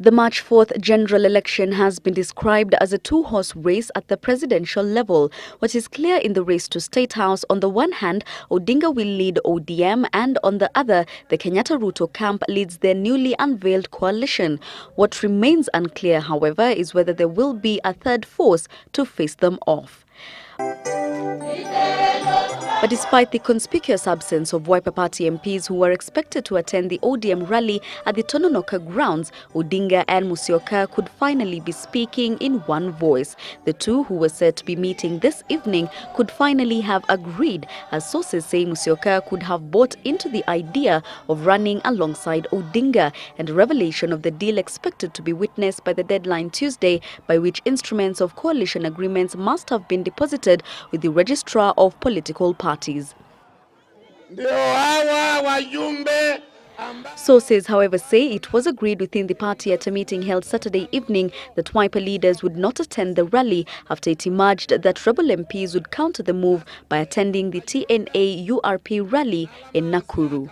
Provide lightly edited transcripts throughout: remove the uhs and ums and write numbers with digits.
The March 4th general election has been described as a two-horse race at the presidential level. What is clear in the race to State House, on the one hand, Odinga will lead ODM, and on the other, the Kenyatta-Ruto camp leads their newly unveiled coalition. What remains unclear, however, is whether there will be a third force to face them off. But despite the conspicuous absence of Wiper Party MPs who were expected to attend the ODM rally at the Tononoka grounds, Odinga and Musyoka could finally be speaking in one voice. The two, who were said to be meeting this evening, could finally have agreed, as sources say Musyoka could have bought into the idea of running alongside Odinga, and a revelation of the deal expected to be witnessed by the deadline Tuesday, by which instruments of coalition agreements must have been deposited with the Registrar of Political Parties. Sources, however, say it was agreed within the party at a meeting held Saturday evening that Wiper leaders would not attend the rally after it emerged that rebel MPs would counter the move by attending the TNA-URP rally in Nakuru.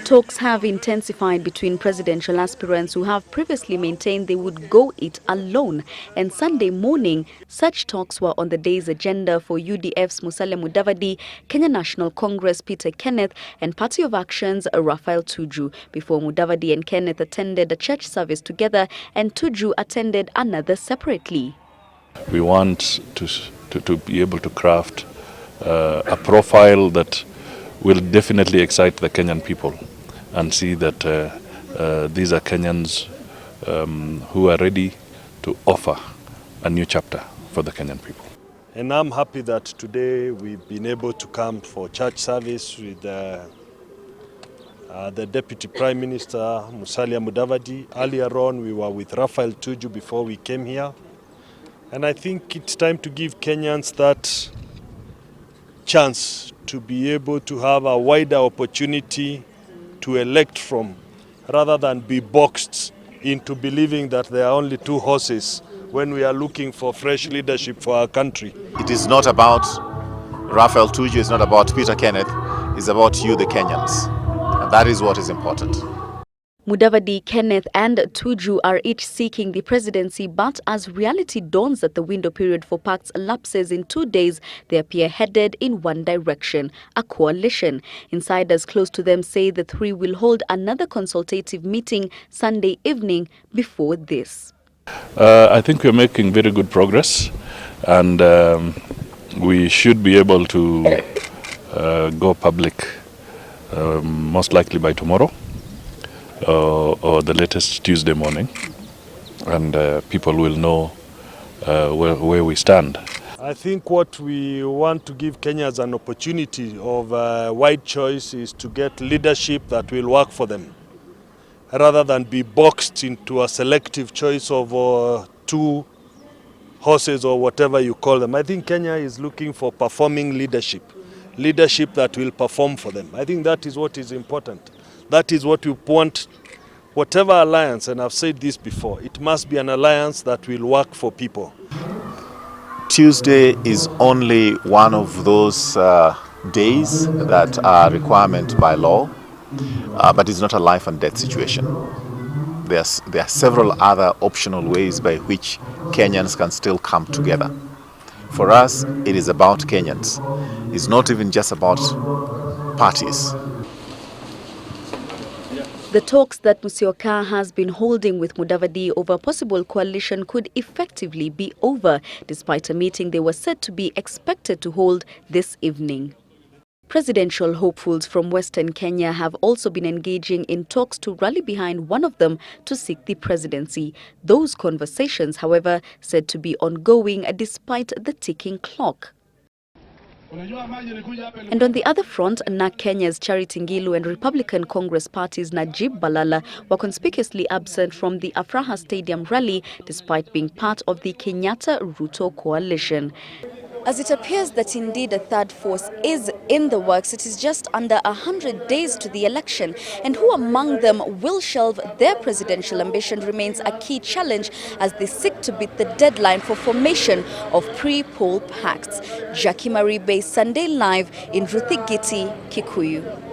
Talks have intensified between presidential aspirants who have previously maintained they would go it alone. And Sunday morning, such talks were on the day's agenda for UDF's Musalia Mudavadi, Kenya National Congress Peter Kenneth, and Party of Action's Raphael Tuju, before Mudavadi and Kenneth attended a church service together and Tuju attended another separately. We want to be able to craft a profile that will definitely excite the Kenyan people and see that these are Kenyans who are ready to offer a new chapter for the Kenyan people. And I'm happy that today we've been able to come for church service with the Deputy Prime Minister, Musalia Mudavadi. Earlier on, we were with Raphael Tuju before we came here. And I think it's time to give Kenyans that chance to be able to have a wider opportunity to elect from, rather than be boxed into believing that there are only two horses when we are looking for fresh leadership for our country. It is not about Raphael Tuju, it's not about Peter Kenneth, it's about you, the Kenyans. And that is what is important. Mudavadi, Kenneth and Tuju are each seeking the presidency, but as reality dawns that the window period for pacts elapses in 2 days, they appear headed in one direction, a coalition. Insiders close to them say the three will hold another consultative meeting Sunday evening before this. I think we're making very good progress, and we should be able to go public most likely by tomorrow. Or the latest Tuesday morning, and people will know where we stand. I think what we want to give Kenyans an opportunity of wide choice is to get leadership that will work for them, rather than be boxed into a selective choice of two horses or whatever you call them. I think Kenya is looking for performing leadership that will perform for them. I think that is what is important. That is what we want. Whatever alliance, and I've said this before, it must be an alliance that will work for people. Tuesday is only one of those days that are requirement by law, but it's not a life and death situation. There are several other optional ways by which Kenyans can still come together. For us, it is about Kenyans. It's not even just about parties. The talks that Musyoka has been holding with Mudavadi over a possible coalition could effectively be over, despite a meeting they were said to be expected to hold this evening. Presidential hopefuls from Western Kenya have also been engaging in talks to rally behind one of them to seek the presidency. Those conversations, however, said to be ongoing despite the ticking clock. And on the other front, NAK Kenya's Charity Ngilu and Republican Congress Party's Najib Balala were conspicuously absent from the Afraha Stadium rally, despite being part of the Kenyatta-Ruto coalition. As it appears that indeed a third force is in the works, it is just under 100 days to the election, and who among them will shelve their presidential ambition remains a key challenge as they seek to beat the deadline for formation of pre-poll pacts. Jackie Maribe, Sunday Live in Ruthigiti, Kikuyu.